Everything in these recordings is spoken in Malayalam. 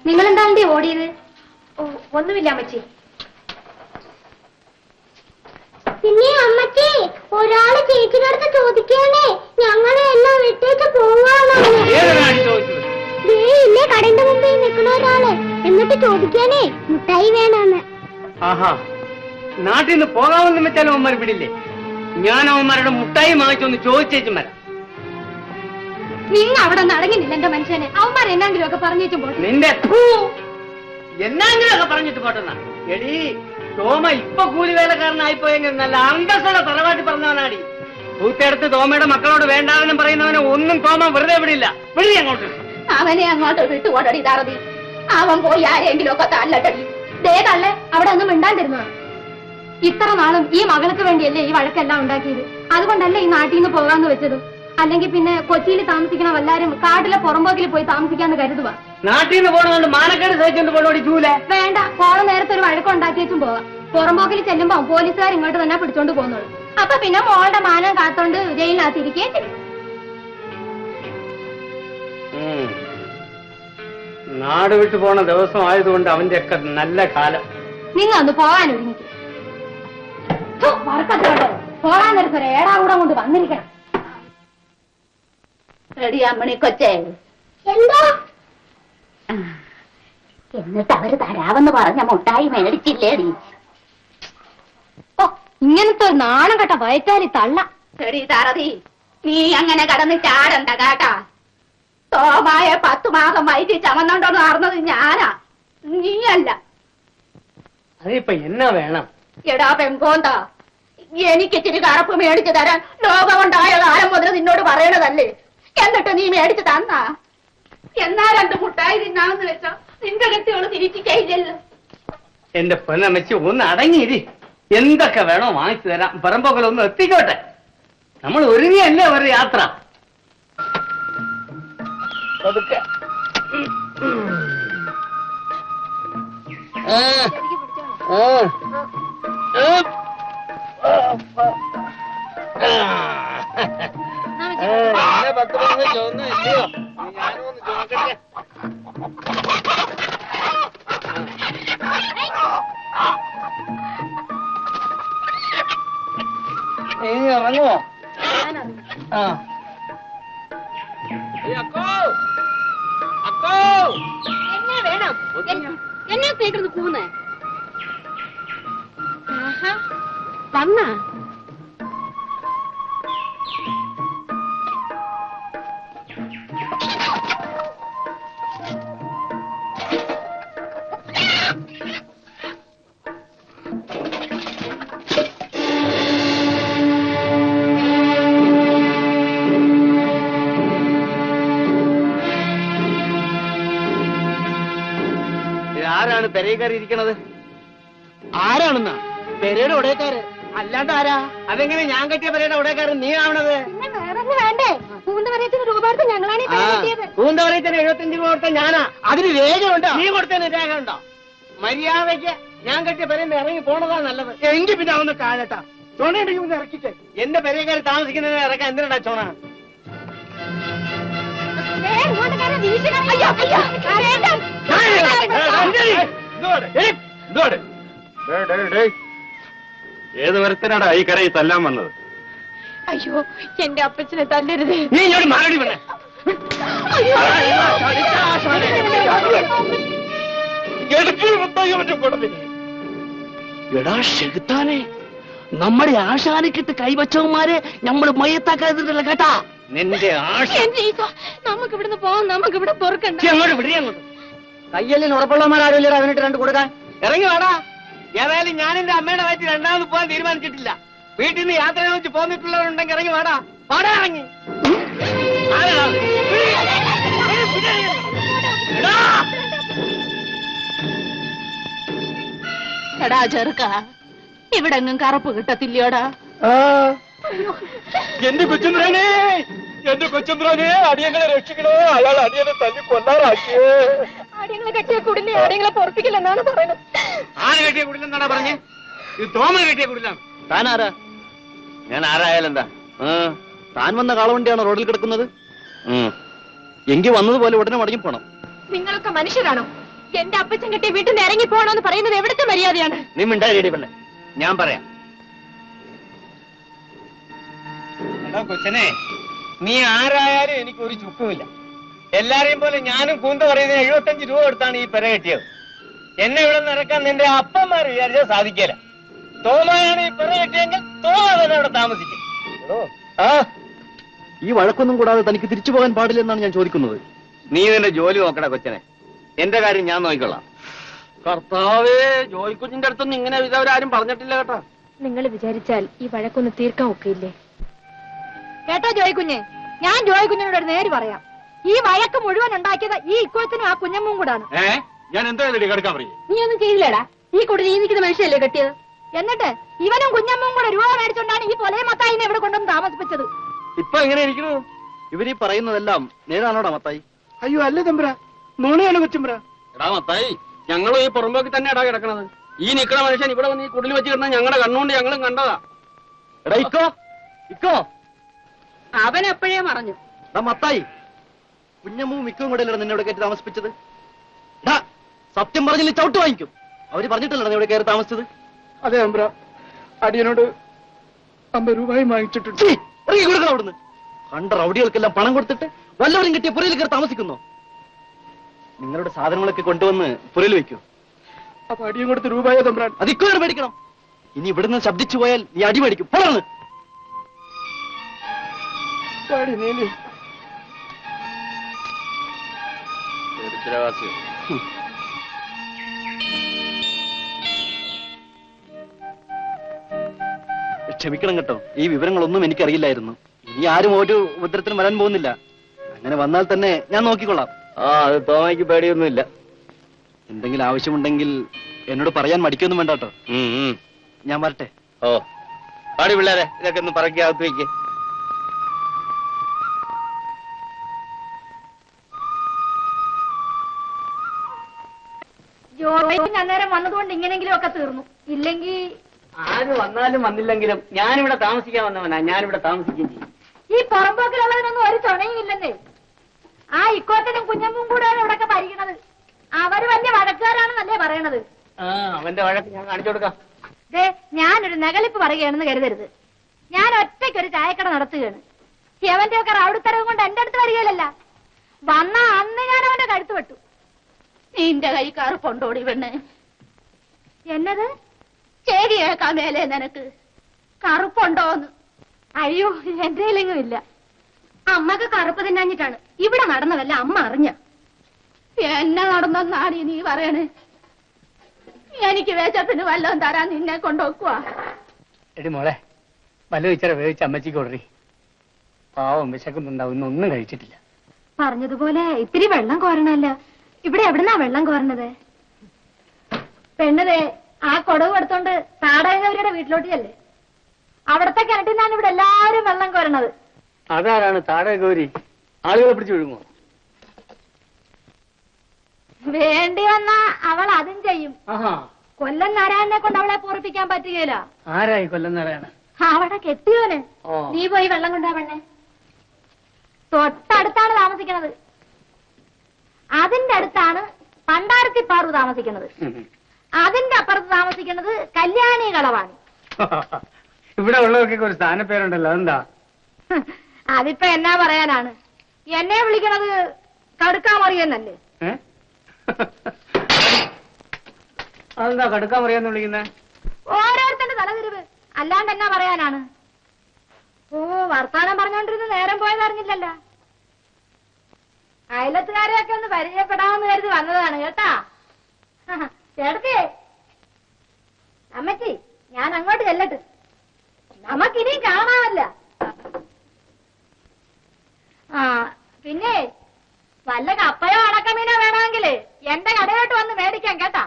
നിങ്ങൾ എന്താണ്ടേ ഓടിയത്? ഓ, ഒന്നുമില്ല അമ്മച്ചി. പിന്നെ അമ്മച്ചി, ഒരാള് ചേച്ചിയുടെ അടുത്ത് ചോദിക്കാനേ ഞങ്ങളെ എല്ലാം വിട്ടേച്ച് പോവാണോ? ഇല്ലേ കടന്റെ മുമ്പിൽ നിൽക്കുന്ന ഒരാള്. എന്നിട്ട് ചോദിക്കാനേ മുട്ടായി വേണമെന്ന്. ആഹാ, നാട്ടിൽ നിന്ന് പോകാമെന്ന് വെച്ചാലും അവന്മാർ വിടില്ലേ? ഞാൻ അവന്മാരുടെ മുട്ടായി വാങ്ങിച്ചൊന്ന് ചോദിച്ചേച്ചും വരാം. നിങ്ങൾ അവിടെ നടങ്ങില്ല എന്റെ മനുഷ്യനെ. അവന്മാർ എന്നെങ്കിലും ഒക്കെ പറഞ്ഞേച്ചും പോട്ടെ. നിന്റെ എന്നെങ്കിലും ഒക്കെ പറഞ്ഞിട്ട് പോട്ടെന്നാ. എടീ തോമ ഇപ്പൊ കൂലി വേലക്കാരനായിപ്പോയെങ്കിൽ നല്ല അന്തസ്സോടെ തറവാട്ടി പറഞ്ഞവനാടി. പൂത്തെടുത്ത് തോമയുടെ മക്കളോട് വേണ്ടാവെന്നും പറയുന്നവനെ ഒന്നും തോമ വെറുതെ വിടില്ല. വിളി അങ്ങോട്ട്. അവനെ അങ്ങോട്ട് വിട്ടുകൊണ്ടടി താറതി. അവൻ പോയി ആരെങ്കിലും ഒക്കെ തല്ലട്ടടി. ദേ തള്ളെ അവിടെ ഒന്നും മിണ്ടാണ്ടിരുന്നോ? ഇത്ര നാളും ഈ മകൾക്ക് വേണ്ടിയല്ലേ ഈ വഴക്കെല്ലാം ഉണ്ടാക്കിയത്. അതുകൊണ്ടല്ലേ ഈ നാട്ടിൽ നിന്ന് പോകാന്ന് വെച്ചത്. അല്ലെങ്കിൽ പിന്നെ കൊച്ചിയിൽ താമസിക്കണ വല്ലാരും കാട്ടിലെ പുറമ്പോക്കിൽ പോയി താമസിക്കാന്ന് കരുതുക. നാട്ടിൽ നിന്ന് പോകണോണ്ട് മാനക്കേട് സഹിച്ചോണ്ട് പോണോടി ചൂല. വേണ്ട, പോണ നേരത്തെ ഒരു വഴക്കുണ്ടാക്കിയേച്ചും പോവാം. പുറമ്പോക്കിൽ ചെല്ലുമ്പോ പോലീസുകാർ ഇങ്ങോട്ട് തന്നെ പിടിച്ചോണ്ട് പോകുന്നുള്ളൂ. അപ്പൊ പിന്നെ മോളുടെ മാനം കാത്തോണ്ട് ജയിലിനകത്തിരിക്കുകയും ചെയ്യും. നാട് വിട്ടു പോണ ദിവസം ആയതുകൊണ്ട് അവന്റെ ഒക്കെ നല്ല കാലം. നിങ്ങൾ ഒന്ന് പോകാനൊരുങ്ങിക്കും. വറക്കത്തോട്ടോ പോകാൻ നേരത്തെ ഒരു ഏടാകൂടം കൊണ്ട് വന്നിരിക്കണം. അമ്മണി കൊച്ചേ, എന്താ? എന്നിട്ട് അവര് തരാവെന്ന് പറഞ്ഞ മുട്ടായി മേടിച്ചില്ലേടി? ഓ, ഇങ്ങനത്തെ ഒരു നാണം കെട്ട വയറ്റാലി തള്ള. ശരി താറതി, നീ അങ്ങനെ കടന്ന് ചാടണ്ട കേട്ടാ. തോമായ 10 മാസം വയറ്റി ചമന്നോണ്ടോന്ന് നടന്നത് ഞാനാ, നീയല്ല. അതിപ്പോ എന്നാ വേണം? എടാ പെങ്കോന്താ, എനിക്ക് ഇച്ചിരി കറുപ്പ് മേടിച്ചു തരാൻ ലോകമുണ്ടായ കാലം മുതൽ നിന്നോട് പറയണതല്ലേ? എന്നിട്ട് നീ മേടിച്ചു തന്നാ? എന്നാ 2 മുട്ടായി തിന്നാമെന്ന് വെച്ചോ നിന്റെ കെട്ടിയോള് തിരിച്ചു കഴിഞ്ഞല്ലോ. എന്റെ പൊന്നമ്മച്ചി ഒന്ന് അടങ്ങിയിരി. എന്തൊക്കെ വേണോ വാങ്ങിച്ചു തരാം. പറമ്പോക്കലൊന്ന് എത്തിക്കോട്ടെ. നമ്മൾ ഒരുങ്ങിയല്ലേ ഒരു യാത്ര. ഇറങ്ങുമോ? എന്നെ വേണം എന്നെ കേട്ടിരുന്ന് കൂന്നേ വന്നാ. ആരാണ് പെരയിൽ കയറി ഇരിക്കണത്? ആരാണെന്നാ? പെരയുടെ ഉടയക്കാര് അല്ലാണ്ട് ആരാ? അതെങ്ങനെ ഞാൻ കെട്ടിയ പെരയുടെ ഉടയക്കാരൻ നീ ആവണത്? വേണ്ടേ? പൂന്തവരയത്തിന് രൂപ കൊടുത്ത് ഞങ്ങളാണ് പൂന്തവരയത്തിന് 75 രൂപ കൊടുത്ത ഞാനാ. അതിന് രേഖയുണ്ടോ? നീ കൊടുത്തതിന് രേഖ ഉണ്ടോ? മര്യാദയ്ക്ക് ഞാൻ കെട്ടിയ പെരയിൽ ഇറങ്ങി പോണതാ നല്ലത്. എങ്കിൽ പിന്നെ അവന്ന് കാലട്ടാ ചോണയുണ്ടെങ്കിൽ ഒന്ന് ഇറക്കിട്ടെ. എന്റെ പെരയക്കാര് താമസിക്കുന്നതിനെ ഇറക്കാൻ എന്തിനാ ചോണ? ഏത് വരത്തിനാടാ ഈ കരയിൽ തല്ലാൻ വന്നത്? അയ്യോ, എന്റെ അപ്പച്ചനെ തല്ലരുത്. നീ ഇങ്ങോട്ട് മാറി വേണേ. എടാ ഷെഗുത്താനെ, നമ്മുടെ ആശാനക്കിട്ട് കൈവച്ചവന്മാരെ നമ്മൾ മയ്യത്താക്കാതില്ല കേട്ടാ. നിന്റെ നമുക്ക് ഇവിടുന്ന് പോവാം. നമുക്ക് ഇവിടെ പൊറുക്കണ്ട. അങ്ങോട്ട് വിടി. അങ്ങോട്ട് കയ്യല്ലിന് ഉറപ്പുള്ളവന്മാരാരില്ലടാ അവനിട്ട് 2 കൊടുക്കാൻ. ഇറങ്ങി വേടാ. ഏതായാലും ഞാൻ എന്റെ അമ്മയുടെ വയറ്റിൽ 2ാമത് പോകാൻ തീരുമാനിച്ചിട്ടില്ല. വീട്ടിൽ നിന്ന് യാത്ര വെച്ച് പോന്നിട്ടുള്ളവരുണ്ടെങ്കിൽ ഇറങ്ങി വേടാ. പാടാ ഇറങ്ങി. എടാ ചെറുക്ക, ഇവിടെ എങ്ങും കറുപ്പ് കിട്ടത്തില്ലയോടാ? എന്റെ കൊച്ചുന്ദ്രനെ, എന്റെ കൊച്ചുന്ദ്രനെ, അടിയങ്ങളെ രക്ഷിക്കണേ. അയാൾ അടിയനെ തല്ലി കൊല്ലാറാക്കിയേ. അടിയങ്ങളെ കെട്ടിയ കുടിലെ അടിയങ്ങളെ പൊറപ്പിക്കില്ലെന്നാണ് പറയുന്നത്. ആര് കെട്ടിയ കുടിലെന്നാണ് പറഞ്ഞേ? ഇത് തോമ കെട്ടിയ കുടിലാണ്. താനാരാ? ഞാൻ ആരായാലെന്താ? താൻ വന്ന കാളവണ്ടിയാണോ റോഡിൽ കിടക്കുന്നത്? എങ്കിൽ വന്നതുപോലെ ഉടനെ മടങ്ങി പോണം. നിങ്ങളൊക്കെ മനുഷ്യരാണോ? എന്റെ അപ്പച്ചൻ കെട്ടിയ വീട്ടിൽ നിന്ന് ഇറങ്ങി പോകണമെന്ന് പറയുന്നത് എവിടുത്തെ മര്യാദയാണ്? നീ മിണ്ടായി പെണ്ണെ, ഞാൻ പറയാം. എടാ കൊച്ചനെ, നീ ആരായാലും എനിക്കൊരു ചുക്കുമില്ല. എല്ലാരെയും പോലെ ഞാനും കൂന്ത പറയുന്നതിന് 75 രൂപ കൊടുത്താണ് ഈ പെര കെട്ടിയത്. എന്നെ ഇവിടെ നിറക്കാൻ നിന്റെ അപ്പന്മാർ വിചാരിച്ചാൽ സാധിക്കില്ല. തോമയാണ് ഈ പെര കെട്ടിയെങ്കിൽ തോമ തന്നെ അവിടെ താമസിക്കും. ഈ വഴക്കൊന്നും കൂടാതെ തനിക്ക് തിരിച്ചു പോകാൻ പാടില്ലെന്നാണ് ഞാൻ ചോദിക്കുന്നത്. നീ നിന്റെ ജോലി നോക്കണ കൊച്ചനെ, എന്റെ കാര്യം ഞാൻ നോക്കിക്കൊള്ളാം. കർത്താവേ, ജോയിക്കുഞ്ഞിന്റെ അടുത്തൊന്നും ഇങ്ങനെ ഇതവരാരും പറഞ്ഞിട്ടില്ല കേട്ടോ. നിങ്ങൾ വിചാരിച്ചാൽ ഈ വഴക്കൊന്ന് തീർക്കാൻ ഒക്കെയില്ലേ? കേട്ടോ ജോയിക്കുഞ്ഞെ, ഞാൻ ജോയിക്കുഞ്ഞിനോട് ഒരു നേര് പറയാം. ഈ വഴക്ക് മുഴുവൻ ഉണ്ടാക്കിയത് ഈ ഇക്കോച്ചനും ആ കുഞ്ഞമ്മും കൂടാണ്. ഞാൻ എന്താ കിടക്കാൻ പറയും? നീ ഒന്നും ചെയ്തില്ലേടാ? ഈ കുടി ജീവിക്കുന്ന മനുഷ്യല്ലേ കെട്ടിയത്. എന്നിട്ട് ഇവനും കുഞ്ഞമ്മും കൂടെ രൂപ മേടിച്ചോണ്ടാണ് ഈ പൊലയെ മത്തായിനെ ഇവിടെ കൊണ്ടുവന്ന് താമസിപ്പിച്ചത്. ഇപ്പൊ എങ്ങനെ ഇരിക്കുന്നു? ഇവരീ പറയുന്നതെല്ലാം നേരാണോടാ മത്തായി? അയ്യോ അല്ല തമ്പ്ര, നുണയാണ് കൊച്ചുമ്പ്ര. എടാ മത്തായി, ഞങ്ങളും ഈ പുറമ്പോക്കി തന്നെ ഇടാ കിടക്കണത്. ഈ നിക്കണ മനുഷ്യൻ ഇവിടെ വന്ന് ഈ കുടിൽ വെച്ച് കിടന്ന ഞങ്ങളുടെ കണ്ണുകൊണ്ട് ഞങ്ങളും കണ്ടതാ. എടാ ഇക്കോ, ഇക്കോ, അവൻ എപ്പോഴേ മറഞ്ഞു. എടാ മത്തായി, കുഞ്ഞമ്മും മിക്കവും കൂടെ അല്ലേ നിന്നെ ഇവിടെ കയറ്റി താമസിപ്പിച്ചത്? സത്യം പറഞ്ഞില്ല ചവിട്ട് വാങ്ങിക്കും. അവര് പറഞ്ഞിട്ടല്ലേ നീ ഇവിടെ കയറി താമസിച്ചത്? അതെ തമ്പ്ര, അടിയനോട് 50 രൂപയും വാങ്ങിച്ചിട്ടുണ്ട്. ഇറങ്ങി കൊടുക്കണം അവിടുന്ന്. കണ്ട റൗഡികൾക്കെല്ലാം പണം കൊടുത്തിട്ട് വല്ലവരും കിട്ടിയ പുരയിൽ കയറി താമസിക്കുന്നു. നിങ്ങളുടെ സാധനങ്ങളൊക്കെ കൊണ്ടുവന്ന് പുരയിൽ വെക്കൂ. അപ്പൊ അടിയും കൊടുത്ത് രൂപയോ തമ്പ്രാൻ? അത് ഇക്കോടെ മേടിക്കണം. ഇനി ഇവിടുന്ന് ശബ്ദിച്ചു പോയാൽ നീ അടി മേടിക്കും. പോളന്ന് നീലി ക്ഷമിക്കണം കേട്ടോ, ഈ വിവരങ്ങളൊന്നും എനിക്കറിയില്ലായിരുന്നു. ഇനി ആരും ഒരു ഉപദ്രവത്തിനും വരാൻ പോകുന്നില്ല. അങ്ങനെ വന്നാൽ തന്നെ ഞാൻ നോക്കിക്കൊള്ളാം. അത് തോമയ്ക്ക് പേടിയൊന്നുമില്ല. എന്തെങ്കിലും ആവശ്യമുണ്ടെങ്കിൽ എന്നോട് പറയാൻ മടിക്കൊന്നും വേണ്ട കേട്ടോ. ഞാൻ വരട്ടെ. ഓ പാടി പിള്ളേരെ, ഇതൊക്കെ ഒന്ന് പറക്കകത്ത് വയ്ക്ക്. ജോയിക്കുഞ്ഞ് അന്നേരം വന്നതുകൊണ്ട് ഇങ്ങനെങ്കിലും ഒക്കെ തീർന്നു. ഇല്ലെങ്കിൽ ആര് വന്നാലും വന്നില്ലെങ്കിലും ഞാനിവിടെ താമസിക്കാൻ വന്നവനാ. ഞാനിവിടെ താമസിക്കുകയും ചെയ്യും. ഈ പുറമ്പോക്കിലുള്ളതിനൊന്നും ഒരു തുണയും ഇല്ലെന്നേ. ആ ഇക്കോത്തനും കുഞ്ഞമ്മും കൂടെയാണ് ഇവിടൊക്കെ ഭരിക്കണത്. അവര് വലിയ വഴക്കുകാരാണെന്നല്ലേ പറയണത്. അവന്റെ വഴക്ക് ഞാൻ കാണിച്ചു കൊടുക്കാം. ദേ, ഞാനൊരു നകളിപ്പ് പറയുകയാണെന്ന് കരുതരുത്. ഞാൻ ഒറ്റയ്ക്കൊരു ചായക്കട നടത്തുകയാണ്. അവന്റെ ഒക്കെ റൗഡിത്തരവും കൊണ്ട് എന്റെ അടുത്ത് വരികയില്ലല്ല. വന്ന അന്ന് ഞാൻ അവന്റെ കഴുത്ത് വെട്ടു. നിന്റെ കൈ കറുപ്പുണ്ടോടി പെണ്ണ്? എന്നത് ശരി കേൾക്കാൻ മേലേ നിനക്ക് കറുപ്പുണ്ടോന്ന്? അയ്യോ, എന്റെ കയ്യിലെങ്ങും ഇല്ല. അമ്മക്ക് കറുപ്പ് തിന്നാഞ്ഞിട്ടാണ്. ഇവിടെ നടന്നതല്ല അമ്മ അറിഞ്ഞ. എന്നെ നടന്നാടി നീ പറയണേ? എനിക്ക് വേച്ചപ്പിന് വല്ലതും തരാൻ നിന്നെ കൊണ്ടുവെക്കുവാ. എടി മോളെ, വല്ല ഇച്ചിരി വേവിച്ച് അമ്മച്ചിക്ക് കൊടുറി. പാവം വിശക്കുന്നുണ്ടാവും, ഇന്നൊന്നും കഴിച്ചിട്ടില്ല. പറഞ്ഞതുപോലെ ഇത്തിരി വെള്ളം കോരണല്ല. ഇവിടെ എവിടുന്നാ വെള്ളം കോരണത്? പെണ്ണതേ ആ കൊടവ് എടുത്തോണ്ട് താടകവരുടെ വീട്ടിലോട്ട് ചെല്ലേ. അവിടത്തെ കിണറ്റിന്നാണ് ഇവിടെ എല്ലാരും വെള്ളം കോരണത്. അതാരാണ് താഴെ ഗൗരി? ആളുകളെ പിടിച്ചു വിഴുങ്ങോ? വേണ്ടി വന്നാ അവൾ അതും ചെയ്യും. കൊല്ലം നാരായണനെ കൊണ്ട് അവളെ പൂർപ്പിക്കാൻ പറ്റുകയില്ല. ആരായി കൊല്ലം നാരായണ? അവിടെ കെട്ടിയോന്. നീ പോയി വെള്ളം കൊണ്ടാ പെണ്ണെ. തൊട്ടടുത്താണ് താമസിക്കണത്. അതിന്റെ അടുത്താണ് പണ്ടാരത്തി പാറു താമസിക്കുന്നത്. അതിന്റെ അപ്പുറത്ത് താമസിക്കുന്നത് കല്യാണി കളവാണ്. ഇവിടെ ഉള്ളവർക്കൊക്കെ ഒരു സ്ഥാനപ്പേരുണ്ടല്ലോ, അതെന്താ? അതിപ്പോ എന്നാ പറയാനാണ്? എന്നെ വിളിക്കണത് കടുക്കാമറിയെന്നല്ലേ? അതെന്താ കടുക്കാമറിയെന്ന് വിളിക്കുന്നേ? ഓരോരുത്തന്റെ തലതിരിവ്, അല്ലാണ്ട് എന്നാ പറയാനാണ്? ഓ, വർത്താനം പറഞ്ഞോണ്ടിരുന്ന് നേരം പോയതറിഞ്ഞില്ലല്ലോ. അയലത്തുകാരെയൊക്കെ ഒന്ന് പരിചയപ്പെടാമെന്ന് കരുതി വന്നതാണ് കേട്ടാ. ചേട്ടത്തി, അമ്മച്ചി, ഞാൻ അങ്ങോട്ട് ചെല്ലട്ട്. നമുക്കിനിയും കാണാമല്ല. പിന്നെ വല്ല കപ്പയോ അടക്കമീനോ വേണമെങ്കില് എന്റെ കടയോട്ട് വന്ന് മേടിക്കാം കേട്ടാ.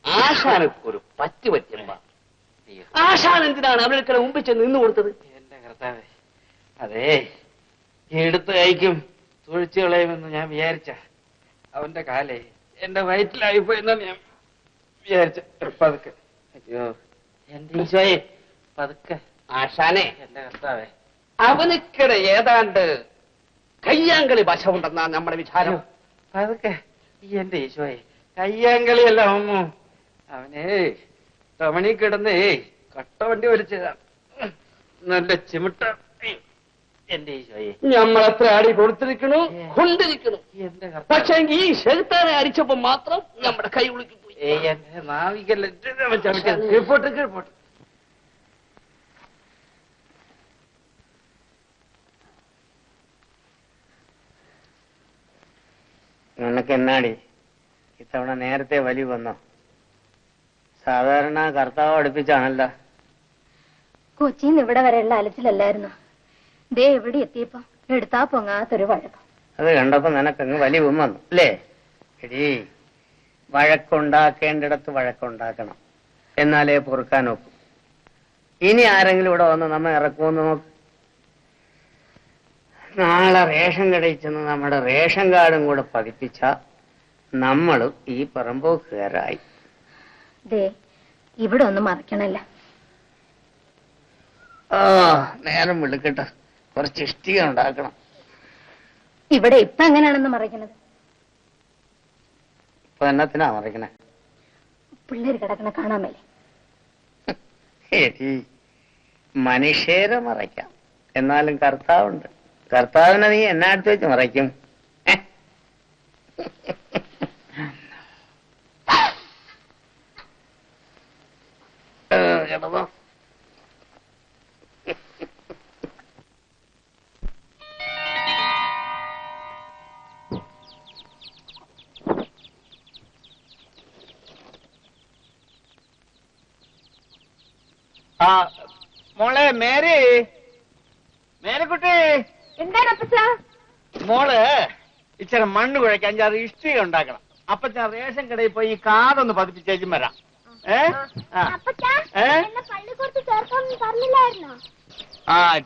ആശാനൊരു പറ്റു പറ്റുമ്പ ആശാൻ എന്തിനാണ് അവരുടെ മുമ്പിൽ ചെന്ന് നിന്ന് കൊടുത്തത്? എന്റെ കർത്താവേ, അതേ എടുത്ത് കഴിക്കും തൊഴിച്ചു കളയുമെന്ന് ഞാൻ വിചാരിച്ച അവന്റെ കാലേ എന്റെ വയറ്റിലായിപ്പോയെന്നാണ് ഞാൻ വിചാരിച്ച. പതുക്കെ, അയ്യോ എന്റെ ഈശോയെ, പതുക്കെ. ആശാനെ, എന്റെ കർത്താവേ, അവനിക്കിടെ ഏതാണ്ട് കയ്യാങ്കളി വശമുണ്ടെന്നാണ് നമ്മുടെ വിചാരം. അതൊക്കെ എന്റെ ഈശോയെ കയ്യാങ്കളിയല്ല അമ്മോ. അവനെ തമണി കിടന്നേ കട്ട വണ്ടി വലിച്ചതാ. നല്ല ചിമിട്ട. എന്റെ ഈശോയെ നമ്മളെത്ര അടി കൊടുത്തിരിക്കണു കൊണ്ടിരിക്കണു. എന്റെ പക്ഷെ ഈ ശെഴുത്താനെ അടിച്ചപ്പോ മാത്രം നമ്മുടെ കൈ ഉളുക്കി പോയി. എന്റെ നാവികല്ല കീഴ്പോട്ട് കീഴ്പോട്ട്. നിനക്ക് എന്നാടി ഇത്തവണ നേരത്തെ വലി വന്നോ? സാധാരണ കർത്താവ് അടുപ്പിച്ചാണല്ലോ. കൊച്ചിന്ന് ഇവിടെ വരെയുള്ള അലച്ചിലല്ലായിരുന്നു. ദേ എവിടെ എത്തിയപ്പോ എടുത്താ പൊങ്ങാത്തൊരു വഴക്കം. അത് കണ്ടപ്പോ നിനക്കങ്ങ് വലി വന്നു അല്ലേ? എടീ, വഴക്കുണ്ടാക്കേണ്ടിടത്ത് വഴക്കുണ്ടാക്കണം, എന്നാലേ പൊറുക്കാൻ നോക്കും. ഇനി ആരെങ്കിലും ഇവിടെ വന്ന് നമ്മ ഇറക്കുമെന്ന് നോക്ക്. നാളെ റേഷൻ കടയിൽ ചെന്ന് നമ്മുടെ റേഷൻ കാർഡും കൂടെ പതിപ്പിച്ച നമ്മളും ഈ പറമ്പോക്കുകാരായി. ദേ ഇവിടെ ഒന്നും മറക്കണല്ല. നേരം വിളിക്കട്ടെ, കുറച്ച് ഇഷ്ടിക ഉണ്ടാക്കണം. ഇവിടെ ഇപ്പൊ എങ്ങനെയാണെന്ന് മറയ്ക്കണത്? ഇപ്പൊ എന്നത്തിനാ മറിക്കണേ? പിള്ളേര് കിടക്കണ കാണാൻ മേലെ. ശരി, മനുഷ്യരെ മറയ്ക്കാം, എന്നാലും കർത്താവുണ്ട്. കർത്താവിനെ നീ എന്നെ അടുത്ത് വെച്ച് മറയ്ക്കും. കിടന്നോ? മോളെ മേരിക്കുട്ടി, എന്താണ് അപ്പച്ച? മോള് ഇച്ചിരി മണ്ണ് കുഴയ്ക്ക് 5-6 ഇഷ്ടിക ഉണ്ടാക്കണം. അപ്പച്ച റേഷൻ കടയിൽ പോയി ഈ കാതൊന്ന് പതിപ്പിച്ചേച്ചും വരാം.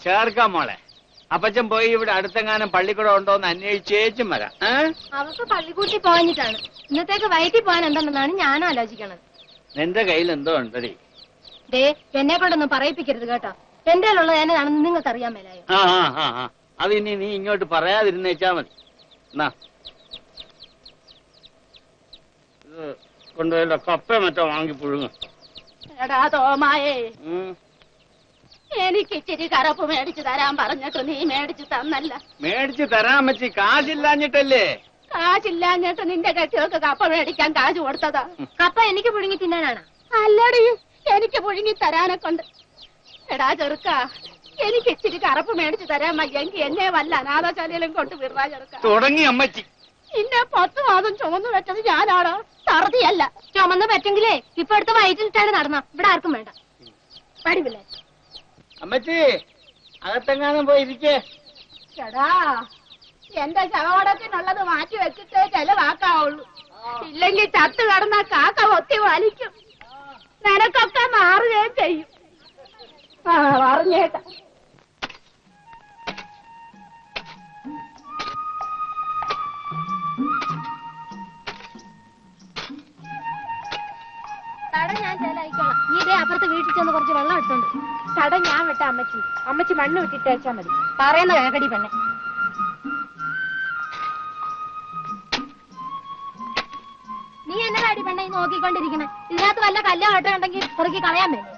ചേർക്കാം മോളെ. അപ്പച്ചൻ പോയി ഇവിടെ അടുത്തെങ്ങാനും പള്ളിക്കൂടം ഉണ്ടോന്ന് അന്വേഷിച്ചേച്ചും വരാം. അവർക്ക് പള്ളിക്കൂട്ടി പോകാഞ്ഞിട്ടാണ്. ഇന്നത്തേക്ക് വയറ്റിൽ പോകാൻ എന്തുണ്ടെന്നാണ് ഞാൻ ആലോചിക്കണത്. നിന്റെ കയ്യിൽ എന്തോ ഉണ്ടടി? ദേ എന്നെ കൊണ്ടൊന്നും പറയിപ്പിക്കരുത് കേട്ടോ. എന്റെ ഉള്ളത് എന്നതാണെന്ന് നിങ്ങൾക്ക് അറിയാൻ മേലായോ? അത് ഇനി നീ ഇങ്ങോട്ട് പറയാതിരുന്നേച്ചാ മതി. എന്നാ കൊണ്ടുപോയല്ലോ കപ്പ മറ്റോ വാങ്ങി പുഴുങ്ങ. എടാ തോമായേ, എനിക്ക് ഇച്ചിരി കറപ്പ് മേടിച്ചു തരാൻ പറഞ്ഞിട്ട് നീ മേടിച്ചു തന്നല്ല. മേടിച്ചു തരാൻ പറ്റി കാശില്ലാഞ്ഞിട്ടല്ലേ? കാശില്ലാഞ്ഞിട്ട് നിന്റെ കെട്ടികൾക്ക് കപ്പ മേടിക്കാൻ കാശ് കൊടുത്തതാ. കപ്പ എനിക്ക് പുഴുങ്ങി തിന്നാനാണ്? അല്ലടി, എനിക്ക് പുഴുങ്ങി തരാനെ കൊണ്ട്. എടാ ചെറുക്ക, എനിക്ക് ഇച്ചിരി കറപ്പ് മേടിച്ചു തരാൻ വയ്യെങ്കിൽ എന്നെ വല്ല അനാഥശാലയിലും കൊണ്ട് വിടാ ചെറുക്ക. തുടങ്ങി അമ്മച്ചി. ഇന്നെ 10 മാസം ചുമന്നു വെച്ചത് ഞാനാണോ? തറുതിയല്ല. ചുമന്ന് പറ്റെങ്കിലേ ഇപ്പൊ അടുത്ത വയറ്റിലിട്ടാണ് നടന്ന. ഇവിടെ ആർക്കും വേണ്ട. പടിവില്ലേ അമ്മച്ചി, അകത്തെങ്ങാനും പോയി ഇരിക്കേ. എടാ, എന്റെ ശവടത്തിനുള്ളത് മാറ്റി വെച്ചിട്ടേ ചെലവാക്കാവുള്ളൂ. ഇല്ലെങ്കിൽ ചത്തു കടന്ന കാക്ക ഒത്തി വലിക്കും. നിനക്കൊക്കെ മാറുകയും ചെയ്യും. പറഞ്ഞേട്ടാ. തട ഞാൻ ചേലായിക്കോളാം. നീ ഇതേ അപ്പുറത്ത് വീട്ടിൽ ചെന്ന് കുറച്ച് വെള്ളം എടുത്തോണ്ട്. തട ഞാൻ വെട്ടാ അമ്മച്ചി. അമ്മച്ചി മണ്ണ് വിട്ടിട്ടേച്ചാ മതി. പറയുന്ന കേക്കടി പെണ്ണെ. നീ എന്നതാടി പെണ്ണെ നോക്കിക്കൊണ്ടിരിക്കണേ? ഇതിനകത്ത് വല്ല കല്ലോ ഓട്ടോ ഉണ്ടെങ്കിൽ കുറുക്കി കളയാൻ വേണ്ടി.